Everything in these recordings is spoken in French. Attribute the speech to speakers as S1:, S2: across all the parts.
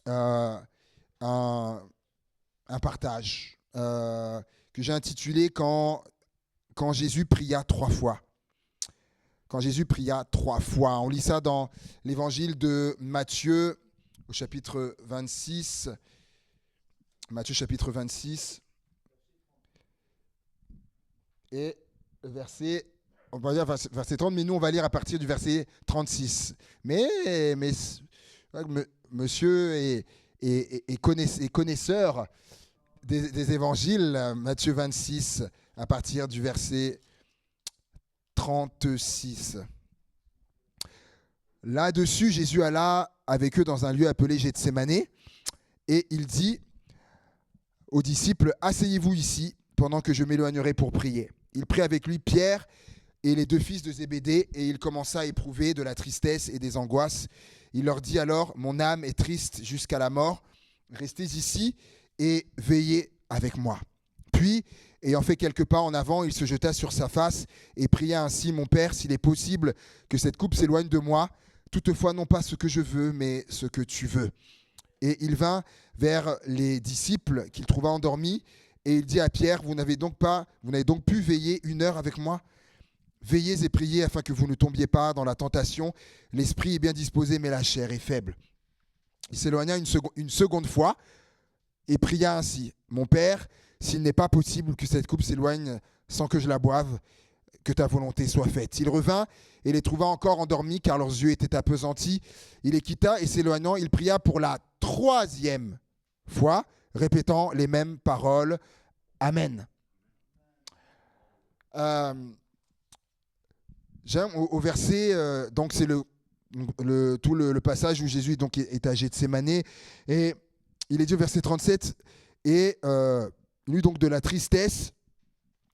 S1: euh, un, un partage que j'ai intitulé quand Jésus pria 3 fois. Quand Jésus pria 3 fois. On lit ça dans l'évangile de Matthieu au chapitre 26. Matthieu chapitre 26. Et le verset, on va dire verset 30, mais nous on va lire à partir du verset 36. Mais monsieur est connaisseur des évangiles, Matthieu 26, à partir du verset 36. Là-dessus, Jésus alla avec eux dans un lieu appelé Gethsémanée, et il dit aux disciples, « Asseyez-vous ici, pendant que je m'éloignerai pour prier. » Il prit avec lui Pierre et les 2 fils de Zébédée, et il commença à éprouver de la tristesse et des angoisses. Il leur dit alors, « Mon âme est triste jusqu'à la mort. Restez ici et veillez avec moi. » Puis, ayant fait quelques pas en avant, il se jeta sur sa face et pria ainsi, « Mon Père, s'il est possible que cette coupe s'éloigne de moi, toutefois non pas ce que je veux, mais ce que tu veux. » Et il vint vers les disciples qu'il trouva endormis, et il dit à Pierre, vous n'avez donc pu veiller 1 heure avec moi? Veillez et priez afin que vous ne tombiez pas dans la tentation. L'esprit est bien disposé, mais la chair est faible. Il s'éloigna une seconde fois et pria ainsi, « Mon Père, s'il n'est pas possible que cette coupe s'éloigne sans que je la boive, que ta volonté soit faite. » Il revint et les trouva encore endormis, car leurs yeux étaient appesantis. Il les quitta et s'éloignant, il pria pour la 3e fois, répétant les mêmes paroles. Amen. J'aime au verset, donc c'est le passage où Jésus donc est à Gethsémanée, et il est dit au verset 37, et lui donc de la tristesse,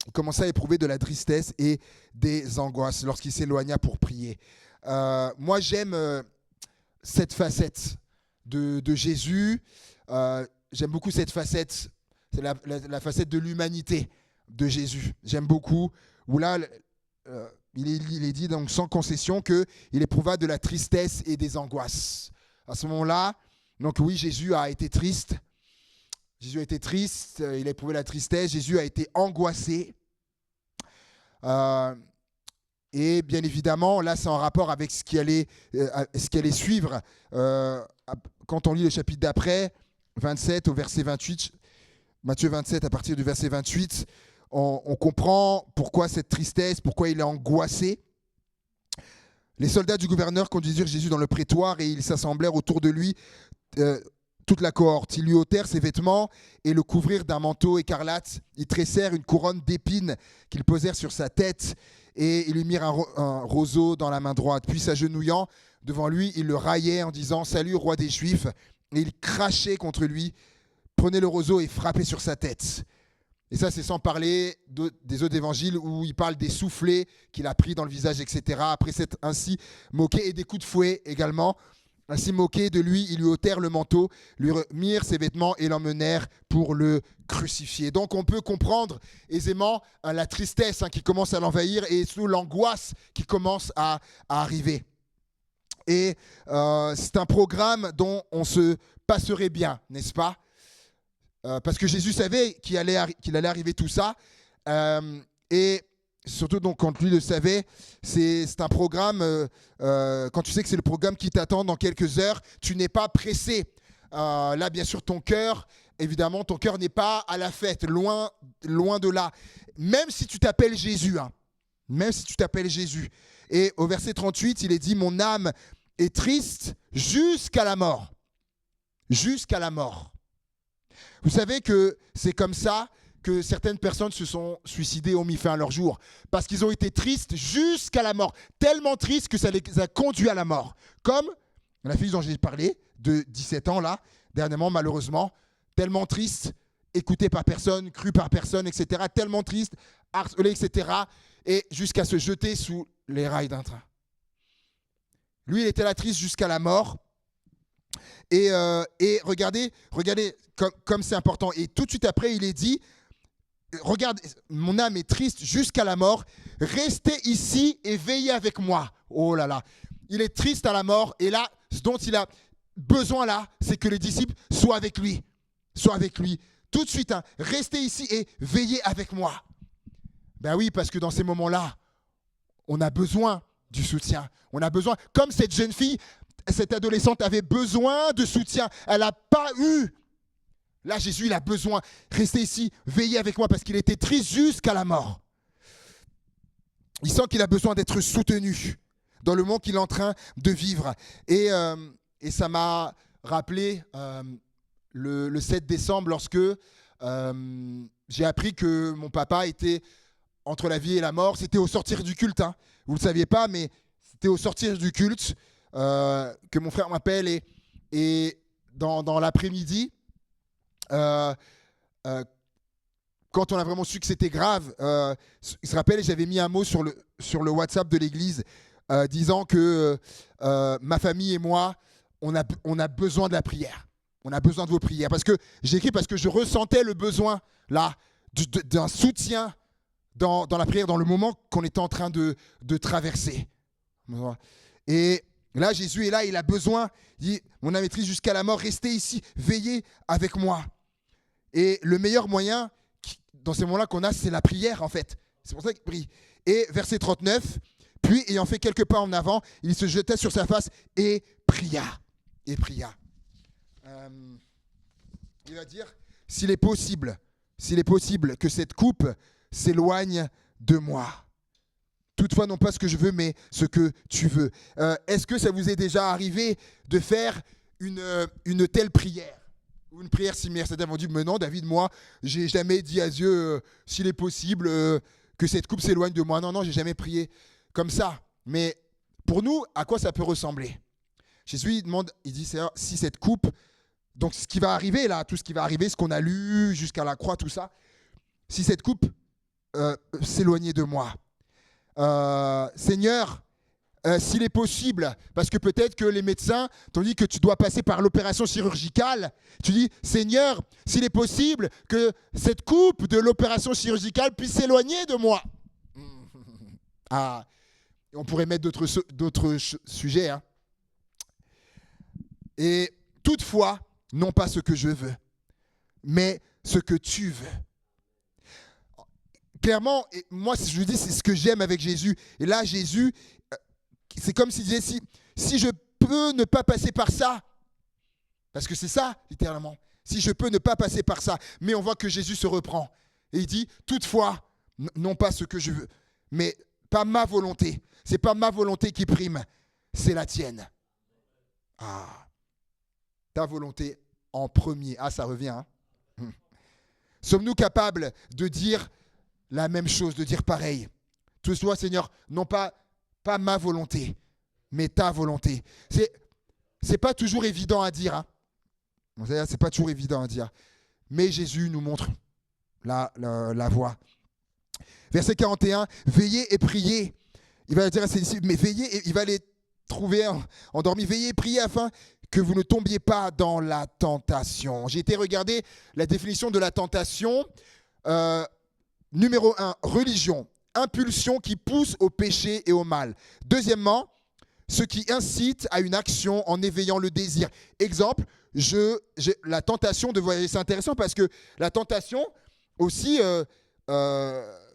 S1: il commença à éprouver de la tristesse et des angoisses lorsqu'il s'éloigna pour prier. Moi j'aime cette facette de Jésus, j'aime beaucoup cette facette, c'est la facette de l'humanité de Jésus. J'aime beaucoup, où là, il est dit donc sans concession qu'il éprouva de la tristesse et des angoisses. À ce moment-là, donc oui, Jésus a été triste. Jésus a été triste, il a éprouvé la tristesse, Jésus a été angoissé. Et bien évidemment, là, c'est en rapport avec ce qui allait suivre. Quand on lit le chapitre d'après, 27 au verset 28, Matthieu 27 à partir du verset 28, on comprend pourquoi cette tristesse, pourquoi il est angoissé. Les soldats du gouverneur conduisirent Jésus dans le prétoire et ils s'assemblèrent autour de lui, toute la cohorte. Ils lui ôtèrent ses vêtements et le couvrirent d'un manteau écarlate. Ils tressèrent une couronne d'épines qu'ils posèrent sur sa tête et ils lui mirent un roseau dans la main droite. Puis s'agenouillant devant lui, ils le raillaient en disant « Salut, roi des Juifs !» Et ils crachaient contre lui, prenaient le roseau et frappaient sur sa tête. Et ça, c'est sans parler des autres évangiles où il parle des soufflets qu'il a pris dans le visage, etc. Après s'être ainsi moqué, et des coups de fouet également. Ainsi moqués de lui, ils lui ôtèrent le manteau, lui remirent ses vêtements et l'emmenèrent pour le crucifier. Donc on peut comprendre aisément la tristesse qui commence à l'envahir et sous l'angoisse qui commence à arriver. Et c'est un programme dont on se passerait bien, n'est-ce pas ? Parce que Jésus savait qu'il allait arriver tout ça. Et surtout donc, quand lui le savait, c'est un programme, quand tu sais que c'est le programme qui t'attend dans quelques heures, tu n'es pas pressé. Là, bien sûr, ton cœur n'est pas à la fête, loin de là. Même si tu t'appelles Jésus, même si tu t'appelles Jésus. Et au verset 38, il est dit « Mon âme est triste jusqu'à la mort. » Jusqu'à la mort. Vous savez que c'est comme ça que certaines personnes se sont suicidées, ont mis fin à leur jour, parce qu'ils ont été tristes jusqu'à la mort, tellement tristes que ça les a conduits à la mort. Comme la fille dont j'ai parlé, de 17 ans, là, dernièrement, malheureusement, tellement triste, écoutée par personne, crue par personne, etc., tellement triste, harcelée, etc., et jusqu'à se jeter sous les rails d'un train. Lui, il était là triste jusqu'à la mort. Et regardez comme c'est important. Et tout de suite après, il est dit, regarde, mon âme est triste jusqu'à la mort. Restez ici et veillez avec moi. Oh là là. Il est triste à la mort. Et là, ce dont il a besoin là, c'est que les disciples soient avec lui. Soient avec lui. Tout de suite, restez ici et veillez avec moi. Ben oui, parce que dans ces moments-là, on a besoin du soutien. On a besoin, comme cette jeune fille, cette adolescente avait besoin de soutien. Elle n'a pas eu. Là, Jésus, il a besoin. Restez ici, veillez avec moi, parce qu'il était triste jusqu'à la mort. Il sent qu'il a besoin d'être soutenu dans le monde qu'il est en train de vivre. Et ça m'a rappelé le 7 décembre, lorsque j'ai appris que mon papa était entre la vie et la mort. C'était au sortir du culte. Vous ne le saviez pas, mais c'était au sortir du culte que mon frère m'appelle. Et dans l'après-midi, quand on a vraiment su que c'était grave, il se rappelle, j'avais mis un mot sur le WhatsApp de l'église disant que ma famille et moi, on a besoin de la prière. On a besoin de vos prières. J'ai écrit parce que je ressentais le besoin là d'un soutien dans la prière, dans le moment qu'on était en train de traverser. Et là, Jésus est là, il a besoin. Il dit, mon âme est triste jusqu'à la mort, restez ici, veillez avec moi. Et le meilleur moyen dans ces moments-là qu'on a, c'est la prière en fait. C'est pour ça qu'il prie. Et verset 39, puis ayant fait quelques pas en avant, il se jeta sur sa face et pria. Et pria. Il va dire, s'il est possible que cette coupe s'éloigne de moi. Toutefois, non pas ce que je veux, mais ce que tu veux. Est-ce que ça vous est déjà arrivé de faire une telle prière? Ou une prière similaire? C'est-à-dire, on dit, mais non, David, moi, j'ai jamais dit à Dieu, s'il est possible, que cette coupe s'éloigne de moi. Non, j'ai jamais prié comme ça. Mais pour nous, à quoi ça peut ressembler? Jésus, il demande, il dit, si cette coupe, donc ce qui va arriver là, tout ce qui va arriver, ce qu'on a lu jusqu'à la croix, tout ça, si cette coupe s'éloignait de moi, Seigneur, s'il est possible, parce que peut-être que les médecins t'ont dit que tu dois passer par l'opération chirurgicale, tu dis, Seigneur, s'il est possible que cette coupe de l'opération chirurgicale puisse s'éloigner de moi. On pourrait mettre d'autres sujets. Et toutefois, non pas ce que je veux, mais ce que tu veux. Clairement, moi, je vous dis, c'est ce que j'aime avec Jésus. Et là, Jésus, c'est comme s'il disait, si je peux ne pas passer par ça, parce que c'est ça, littéralement, si je peux ne pas passer par ça, mais on voit que Jésus se reprend. Et il dit, toutefois, non pas ce que je veux, mais pas ma volonté. C'est pas ma volonté qui prime, c'est la tienne. Ta volonté en premier. Ça revient. Sommes-nous capables de dire la même chose, de dire pareil? Toutefois, Seigneur, non pas ma volonté, mais ta volonté. C'est pas toujours évident à dire. C'est pas toujours évident à dire. Mais Jésus nous montre la voie. Verset 41, veillez et priez. Il va dire à ses disciples, mais veillez, et il va les trouver endormis. Veillez et priez afin que vous ne tombiez pas dans la tentation. J'ai été regarder la définition de la tentation. Numéro 1, religion, impulsion qui pousse au péché et au mal. Deuxièmement, ce qui incite à une action en éveillant le désir. Exemple, la tentation de voyager. C'est intéressant parce que la tentation aussi,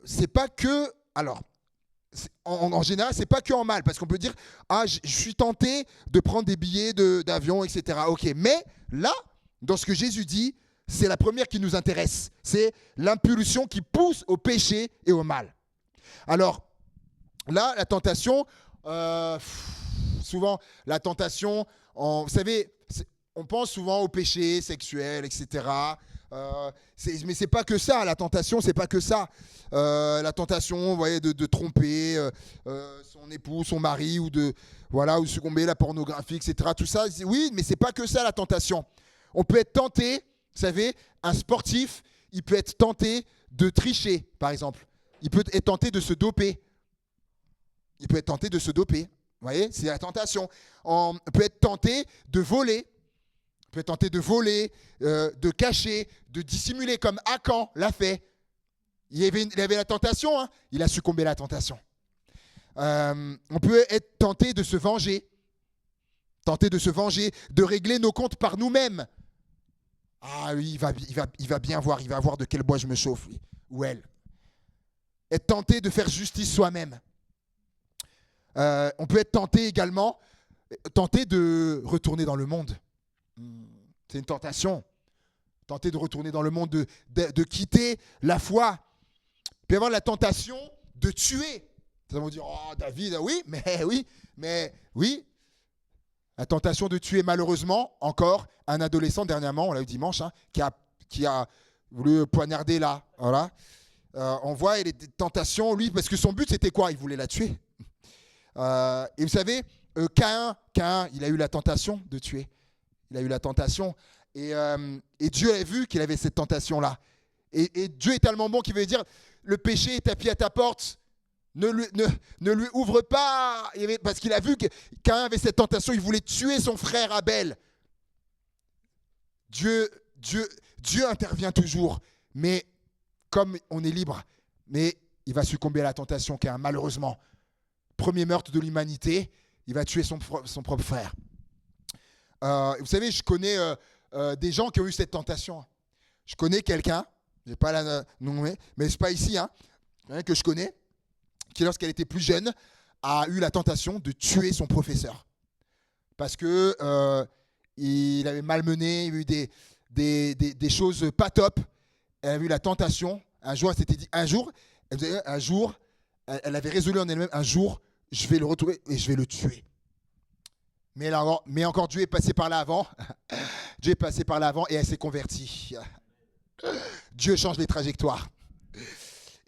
S1: c'est pas que... Alors, en général, c'est pas que en mal, parce qu'on peut dire, je suis tenté de prendre des billets d'avion, etc. Ok, mais là, dans ce que Jésus dit, c'est la première qui nous intéresse. C'est l'impulsion qui pousse au péché et au mal. Alors, là, la tentation, souvent, la tentation, vous savez, on pense souvent au péché sexuel, etc. Mais c'est pas que ça, la tentation, c'est pas que ça. La tentation, vous voyez, de tromper son époux, son mari, ou succomber à la pornographie, etc. Tout ça, oui, mais c'est pas que ça, la tentation. On peut être tenté, vous savez, un sportif, il peut être tenté de tricher, par exemple. Il peut être tenté de se doper. Vous voyez, c'est la tentation. On peut être tenté de voler. On peut être tenté de voler, de cacher, de dissimuler, comme Akan l'a fait. Il avait la tentation, il a succombé à la tentation. On peut être tenté de se venger. Tenter de se venger, de régler nos comptes par nous-mêmes. Ah oui, il va bien voir, il va voir de quel bois je me chauffe, lui, ou elle. Être tenté de faire justice soi-même. On peut être tenté également, tenté de retourner dans le monde. C'est une tentation. Tenter de retourner dans le monde, de quitter la foi. Puis avoir la tentation de tuer. Ils vont dire, oh David, oui. La tentation de tuer, malheureusement, encore un adolescent dernièrement, on l'a eu dimanche, qui a voulu poignarder là. Voilà. On voit il y a des tentations, lui, parce que son but c'était quoi? Il voulait la tuer. Et vous savez, Caïn, il a eu la tentation de tuer. Il a eu la tentation. Et Dieu a vu qu'il avait cette tentation-là. Et Dieu est tellement bon qu'il veut dire, le péché est tapis à ta porte. Ne lui ouvre pas. Parce qu'il a vu que Caïn avait cette tentation, il voulait tuer son frère Abel. Dieu intervient toujours. Mais comme on est libre, mais il va succomber à la tentation Caïn, malheureusement. Premier meurtre de l'humanité, il va tuer son propre frère. Vous savez, je connais des gens qui ont eu cette tentation. Je connais quelqu'un, je ne vais pas la nommer, mais ce n'est pas ici, que je connais, qui lorsqu'elle était plus jeune, a eu la tentation de tuer son professeur. Parce que il avait malmené, il y a eu des choses pas top. Elle a eu la tentation. Un jour, elle s'était dit, elle avait résolu en elle-même, un jour, je vais le retrouver et je vais le tuer. Mais encore Dieu est passé par là avant. Dieu est passé par là avant et elle s'est convertie. Dieu change les trajectoires.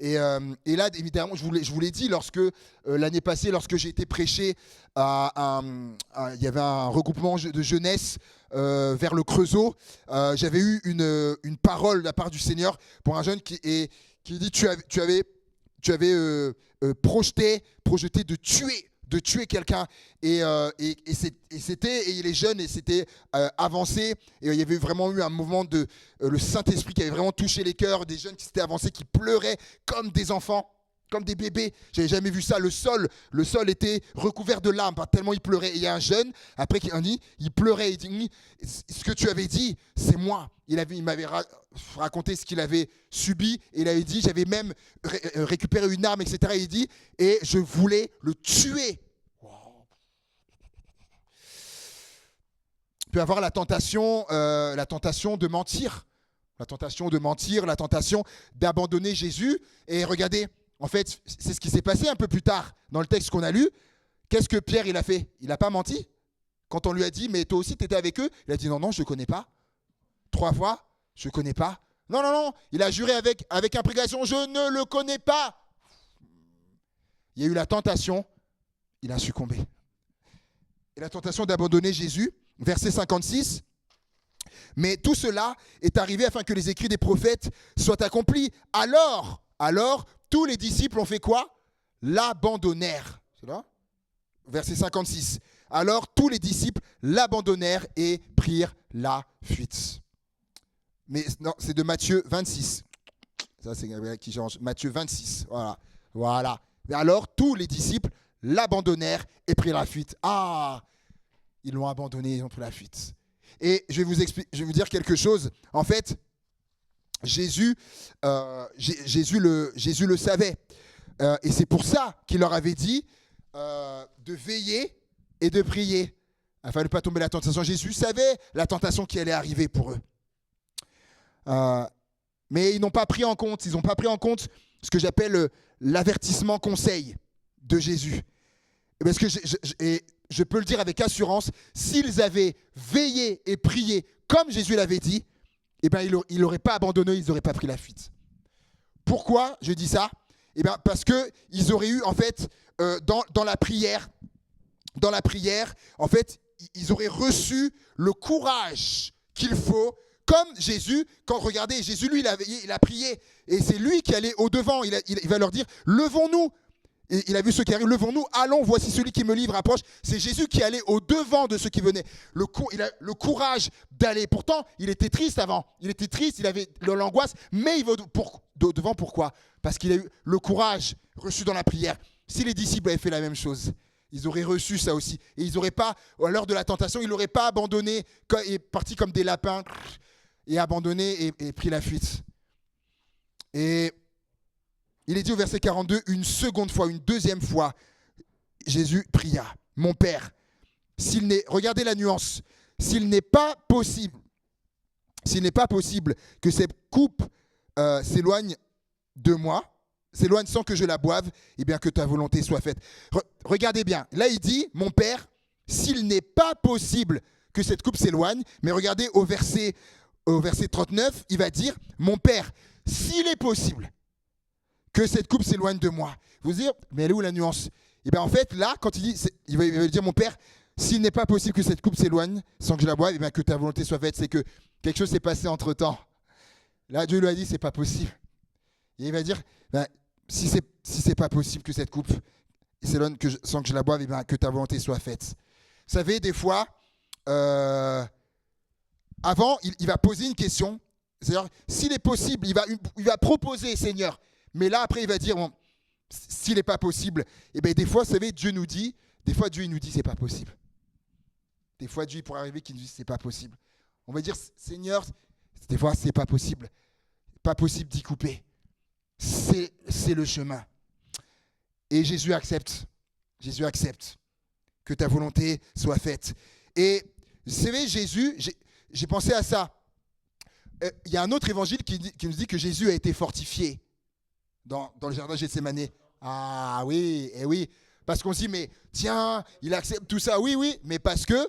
S1: Et là, évidemment, je vous l'ai dit, lorsque l'année passée, lorsque j'ai été prêché, il y avait un regroupement de jeunesse vers le Creusot, j'avais eu une parole de la part du Seigneur pour un jeune qui dit tu avais projeté de tuer quelqu'un et il est jeune et c'était avancé et il y avait vraiment eu un mouvement de le Saint-Esprit qui avait vraiment touché les cœurs des jeunes qui s'étaient avancés, qui pleuraient comme des enfants, comme des bébés. J'avais jamais vu ça. Le sol était recouvert de larmes tellement il pleurait. Et il y a un jeune après qui dit, il pleurait, il dit ce que tu avais dit, c'est moi. Il m'avait raconté ce qu'il avait subi et il avait dit j'avais même récupéré une arme, etc. Et il dit et je voulais le tuer. Peut avoir la tentation de mentir, la tentation d'abandonner Jésus. Et regardez, en fait, c'est ce qui s'est passé un peu plus tard dans le texte qu'on a lu. Qu'est-ce que Pierre il a fait? Il n'a pas menti. Quand on lui a dit, mais toi aussi tu étais avec eux, il a dit non, je ne connais pas. 3 fois, je ne connais pas. Non, il a juré avec imprécation, je ne le connais pas. Il y a eu la tentation, il a succombé. Et la tentation d'abandonner Jésus, verset 56. Mais tout cela est arrivé afin que les écrits des prophètes soient accomplis. Alors, tous les disciples ont fait quoi? L'abandonnèrent. C'est là? Verset 56. Alors, tous les disciples l'abandonnèrent et prirent la fuite. Mais non, c'est de Matthieu 26. Ça, c'est Gabriel qui change. Matthieu 26. Voilà. Mais alors, tous les disciples l'abandonnèrent et prirent la fuite. Ils l'ont abandonné, ils ont pris la fuite. Et je vais vous dire quelque chose. En fait, Jésus le savait. Et c'est pour ça qu'il leur avait dit de veiller et de prier, afin de ne pas tomber dans la tentation. Jésus savait la tentation qui allait arriver pour eux. Mais ils n'ont pas pris en compte ce que j'appelle l'avertissement conseil de Jésus. Parce que je peux le dire avec assurance, s'ils avaient veillé et prié comme Jésus l'avait dit, eh ben, ils n'auraient pas abandonné, ils n'auraient pas pris la fuite. Pourquoi je dis ça? Eh ben, parce qu'ils auraient eu, en fait, dans la prière, en fait, ils auraient reçu le courage qu'il faut. Comme Jésus, regardez, Jésus, lui, il a prié. Et c'est lui qui allait au-devant. Il va leur dire, levons-nous. Et il a vu ceux qui arrivent, levons-nous, allons, voici celui qui me livre, approche. C'est Jésus qui allait au-devant de ceux qui venaient. Il a le courage d'aller. Pourtant, il était triste avant. Il était triste, il avait l'angoisse. Mais il va devant, pourquoi? Parce qu'il a eu le courage reçu dans la prière. Si les disciples avaient fait la même chose, ils auraient reçu ça aussi. Et ils n'auraient pas, à l'heure de la tentation, ils n'auraient pas abandonné, et parti comme des lapins, et abandonné et pris la fuite. Et il est dit au verset 42, une seconde fois, une deuxième fois, Jésus pria. Mon Père, regardez la nuance, s'il n'est pas possible que cette coupe s'éloigne de moi, s'éloigne sans que je la boive, et bien que ta volonté soit faite. Regardez bien, là il dit, mon Père, s'il n'est pas possible que cette coupe s'éloigne, mais regardez au verset 39, il va dire, mon Père, s'il est possible que cette coupe s'éloigne de moi. Vous dire, mais elle est où la nuance? Et bien en fait, là, quand il dit, il va dire, mon Père, s'il n'est pas possible que cette coupe s'éloigne sans que je la boive, et bien que ta volonté soit faite, c'est que quelque chose s'est passé entre-temps. Là, Dieu lui a dit, c'est pas possible. Et il va dire, ben, si c'est pas possible que cette coupe s'éloigne sans que je la boive, et bien que ta volonté soit faite. Vous savez, des fois, avant, il va poser une question. C'est-à-dire, s'il est possible, il va proposer, Seigneur. Mais là, après, il va dire, bon, s'il n'est pas possible, et bien des fois, vous savez, Dieu il nous dit, c'est pas possible. Des fois, Dieu, il pourrait arriver qu'il nous dise, c'est pas possible. On va dire, Seigneur, des fois, c'est pas possible. Pas possible d'y couper. C'est le chemin. Et Jésus accepte. Jésus accepte que ta volonté soit faite. Et vous savez, Jésus, j'ai pensé à ça. Il y a un autre évangile qui nous dit que Jésus a été fortifié dans le jardin de Gethsémanie. Ah oui, et oui. Parce qu'on se dit, mais tiens, il accepte tout ça. Oui, oui, mais parce que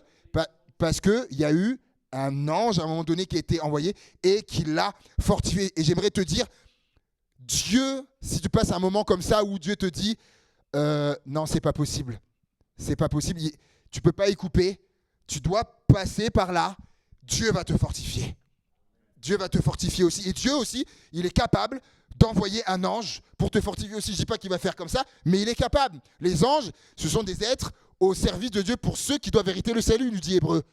S1: il y a eu un ange à un moment donné qui a été envoyé et qui l'a fortifié. Et j'aimerais te dire, Dieu, si tu passes un moment comme ça où Dieu te dit, non, c'est pas possible. C'est pas possible. Tu peux pas y couper. Tu dois passer par là. Dieu va te fortifier. Dieu va te fortifier aussi. Et Dieu aussi, il est capable d'envoyer un ange pour te fortifier aussi. Je ne dis pas qu'il va faire comme ça, mais il est capable. Les anges, ce sont des êtres au service de Dieu pour ceux qui doivent hériter le salut, nous dit Hébreu.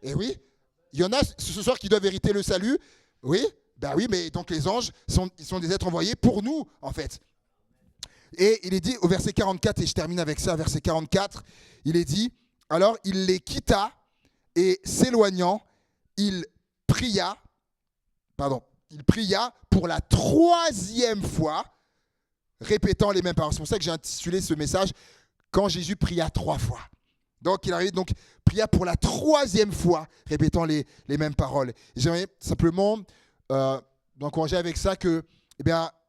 S1: Et oui, il y en a ce soir qui doivent hériter le salut. Oui, ben oui, mais donc les anges ils sont des êtres envoyés pour nous, en fait. Et il est dit au verset 44, et je termine avec ça, verset 44, il est dit, alors il les quitta et s'éloignant, il pria pour la 3e fois, répétant les mêmes paroles. C'est pour ça que j'ai intitulé ce message « Quand Jésus pria 3 fois ». Donc, il arrive, pria pour la 3e fois, répétant les mêmes paroles. Et j'aimerais simplement encourager avec ça que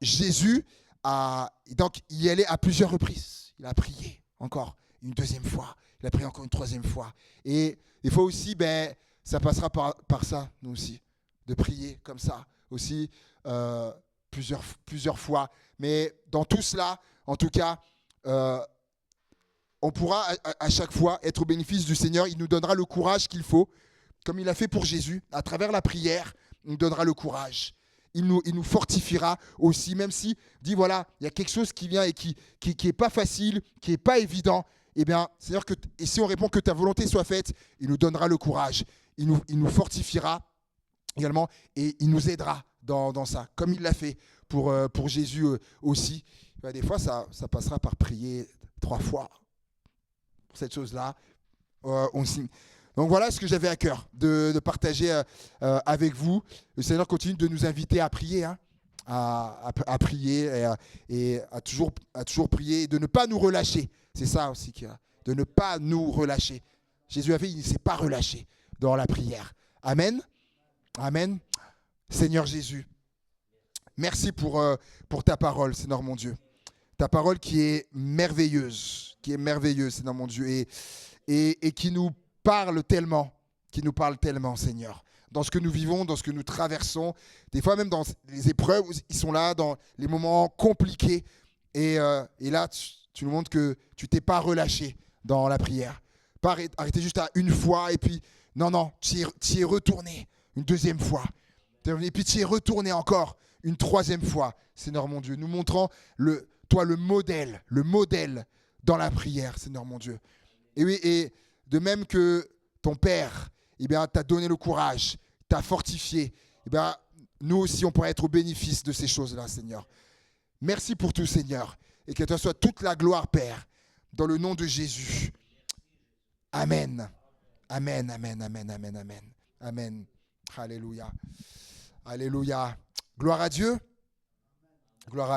S1: Jésus y allait à plusieurs reprises. Il a prié encore une 2e fois. Il a prié encore une 3e fois. Et il faut aussi, ça passera par ça, nous aussi, de prier comme ça aussi plusieurs fois. Mais dans tout cela, en tout cas, on pourra à chaque fois être au bénéfice du Seigneur. Il nous donnera le courage qu'il faut, comme il a fait pour Jésus. À travers la prière, il nous donnera le courage. Il nous fortifiera aussi, même si, dit voilà, il y a quelque chose qui vient et qui est pas facile, qui est pas évident. Eh bien, c'est-à-dire que et si on répond que ta volonté soit faite, il nous donnera le courage. Il nous fortifiera également et il nous aidera dans ça, comme il l'a fait pour Jésus aussi. Des fois, ça passera par prier 3 fois pour cette chose-là. On signe. Donc voilà ce que j'avais à cœur de partager avec vous. Le Seigneur continue de nous inviter à prier, hein, à prier et à toujours prier et de ne pas nous relâcher. C'est ça aussi, de ne pas nous relâcher. Jésus a fait, il ne s'est pas relâché dans la prière. Amen. Amen. Seigneur Jésus, merci pour ta parole, Seigneur mon Dieu. Ta parole qui est merveilleuse, Seigneur mon Dieu, et qui nous parle tellement, Seigneur. Dans ce que nous vivons, dans ce que nous traversons, des fois même dans les épreuves, ils sont là, dans les moments compliqués. Et là, tu nous montres que tu t'es pas relâché dans la prière. Pas arrêté juste à une fois, et puis, non, tu y es retourné une 2e fois. Et puis tu y es retourné encore une 3e fois, Seigneur mon Dieu, nous montrant toi le modèle dans la prière, Seigneur mon Dieu. Et oui, et de même que ton Père, t'a donné le courage, t'a fortifié, nous aussi on pourrait être au bénéfice de ces choses-là, Seigneur. Merci pour tout, Seigneur, et que toi soit toute la gloire, Père. dans le nom de Jésus. Amen. Amen, amen, amen, amen, amen. Amen. Alléluia. Alléluia. Gloire à Dieu. Gloire à